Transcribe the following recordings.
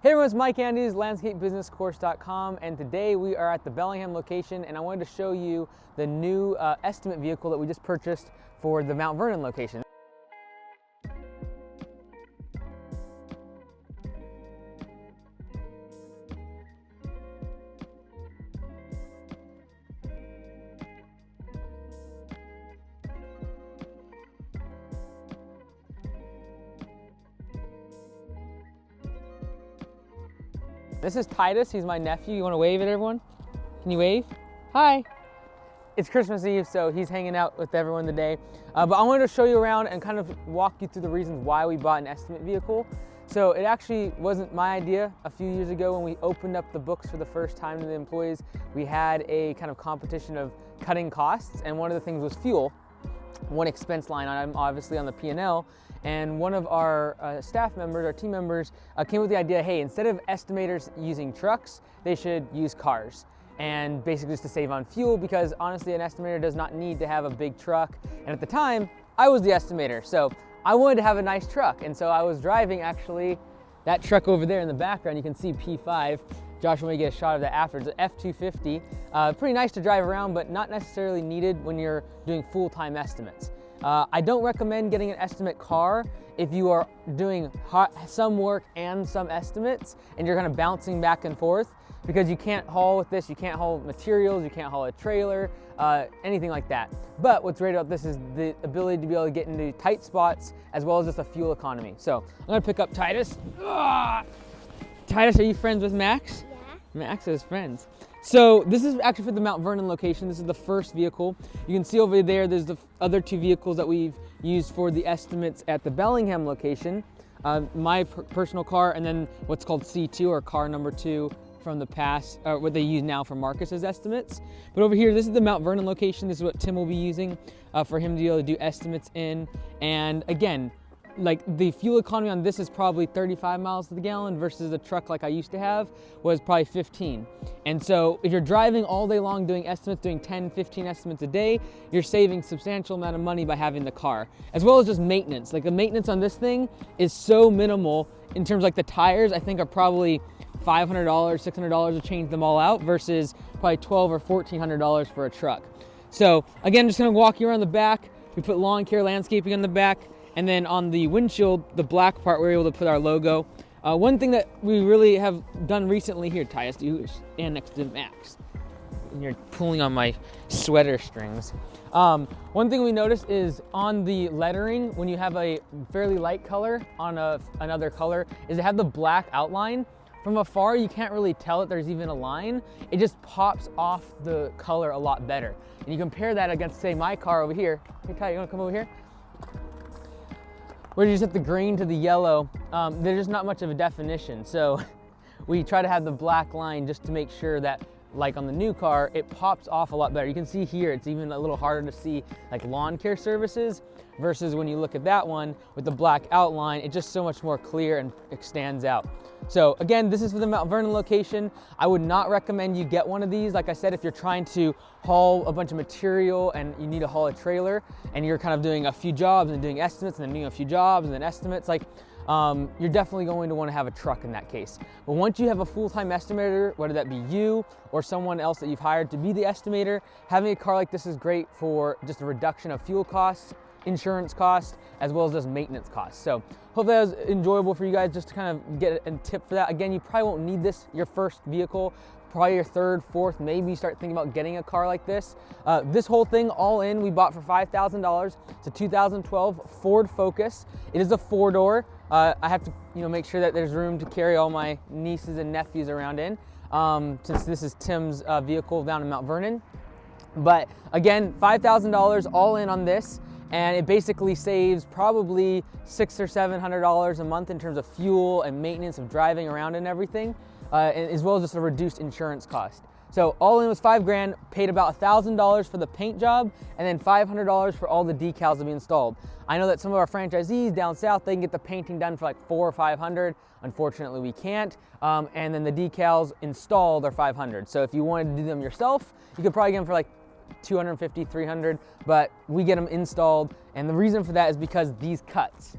Hey everyone, it's Mike Andes, landscapebusinesscourse.com, and today we are at the Bellingham location, and I wanted to show you the new estimate vehicle that we just purchased for the Mount Vernon location. This is Titus, he's my nephew. You want to wave at everyone? Can you wave? Hi. It's Christmas Eve, so he's hanging out with everyone today. But I wanted to show you around and kind of walk you through the reasons why we bought an estimate vehicle. So it actually wasn't my idea. A few years ago when we opened up the books for the first time to the employees, we had a kind of competition of cutting costs, and one of the things was fuel. One expense line item, obviously, on the P&L, and one of our staff members, our team members, came with the idea, hey, instead of estimators using trucks, they should use cars. And basically just to save on fuel, because honestly, an estimator does not need to have a big truck. And at the time, I was the estimator, so I wanted to have a nice truck. And so I was driving, actually, that truck over there in the background. You can see P5. Josh, when we get a shot of that after, it's an F250. Pretty nice to drive around, but not necessarily needed when you're doing full-time estimates. I don't recommend getting an estimate car if you are doing some work and some estimates, and you're kind of bouncing back and forth, because you can't haul with this, you can't haul materials, you can't haul a trailer, anything like that. But what's great about this is the ability to be able to get into tight spots, as well as just a fuel economy. So I'm gonna pick up Titus. Titus, are you friends with Max? Yeah. Max is friends. So this is actually for the Mount Vernon location. This is the first vehicle. You can see over there, there's the other two vehicles that we've used for the estimates at the Bellingham location. My personal car, and then what's called C2, or car number 2 from the past, or what they use now for Marcus's estimates. But over here, this is the Mount Vernon location. This is what Tim will be using for him to be able to do estimates in. And again, like, the fuel economy on this is probably 35 miles to the gallon versus a truck like I used to have was probably 15. And so if you're driving all day long doing estimates, doing 10, 15 estimates a day, you're saving substantial amount of money by having the car, as well as just maintenance. Like, the maintenance on this thing is so minimal in terms of, like, the tires, I think are probably $500, $600 to change them all out versus probably $1,200 or $1,400 for a truck. So again, just gonna walk you around the back. We put lawn care landscaping on the back. And then on the windshield, the black part, we're able to put our logo. One thing that we really have done recently here, Tyus, you stand next to Max. And you're pulling on my sweater strings. One thing we noticed is on the lettering, when you have a fairly light color on another color, is they have the black outline. From afar, you can't really tell that there's even a line. It just pops off the color a lot better. And you compare that against, say, my car over here. Hey, Ty, you wanna come over here? Where you just hit the green to the yellow, there's just not much of a definition. So we try to have the black line just to make sure that, like on the new car, it pops off a lot better. You can see here, it's even a little harder to see like lawn care services versus when you look at that one with the black outline, it's just so much more clear and it stands out. So again, this is for the Mount Vernon location. I would not recommend you get one of these. Like I said, if you're trying to haul a bunch of material and you need to haul a trailer and you're kind of doing a few jobs and doing estimates and then doing a few jobs and then estimates, like you're definitely going to want to have a truck in that case. But once you have a full-time estimator, whether that be you or someone else that you've hired to be the estimator, having a car like this is great for just a reduction of fuel costs, insurance costs, as well as just maintenance costs. So hope that was enjoyable for you guys, just to kind of get a tip for that. Again, you probably won't need this your first vehicle, probably your third, fourth, maybe you start thinking about getting a car like this. This whole thing all in, we bought for $5,000. It's a 2012 Ford Focus. It is a 4-door. I have to make sure that there's room to carry all my nieces and nephews around in, since this is Tim's vehicle down in Mount Vernon. But again, $5,000 all in on this. And it basically saves probably $600 or $700 a month in terms of fuel and maintenance of driving around and everything, as well as just a reduced insurance cost. So all in was $5,000, paid about $1,000 for the paint job, and then $500 for all the decals to be installed. I know that some of our franchisees down south, they can get the painting done for like $400 or $500. Unfortunately, we can't. And then the decals installed are $500. So if you wanted to do them yourself, you could probably get them for like $250, $300, but we get them installed. And the reason for that is because these cuts.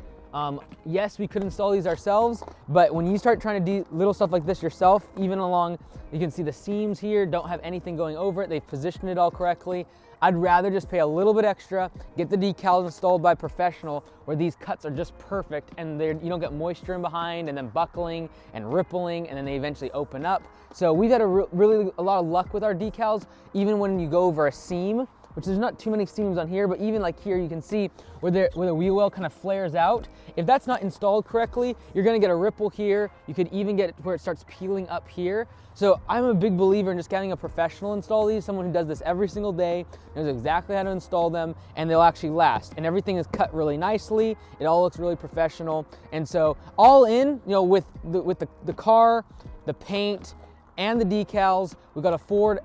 Yes, we could install these ourselves, but when you start trying to do little stuff like this yourself, even along, you can see the seams here don't have anything going over it. They've positioned it all correctly. I'd rather just pay a little bit extra, get the decals installed by a professional where these cuts are just perfect and you don't get moisture in behind and then buckling and rippling and then they eventually open up. So we've had really a lot of luck with our decals, even when you go over a seam, which there's not too many seams on here, but even like here you can see where the wheel well kind of flares out. If that's not installed correctly, you're gonna get a ripple here. You could even get where it starts peeling up here. So I'm a big believer in just getting a professional install these, someone who does this every single day, knows exactly how to install them, and they'll actually last. And everything is cut really nicely. It all looks really professional. And so all in, with the car, the paint, and the decals, we've got a Ford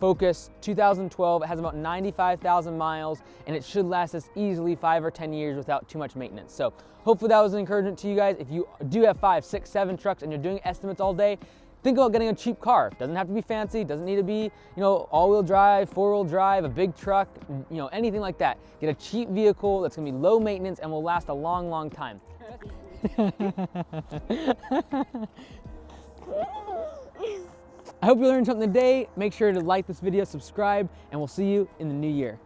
Focus 2012. It has about 95,000 miles and it should last us easily 5 or 10 years without too much maintenance. So hopefully that was an encouragement to you guys. If you do have 5, 6, 7 trucks and you're doing estimates all day, think about getting a cheap car. Doesn't have to be fancy, doesn't need to be, all-wheel drive, 4-wheel drive, a big truck, anything like that. Get a cheap vehicle that's gonna be low maintenance and will last a long, long time. I hope you learned something today. Make sure to like this video, subscribe, and we'll see you in the new year.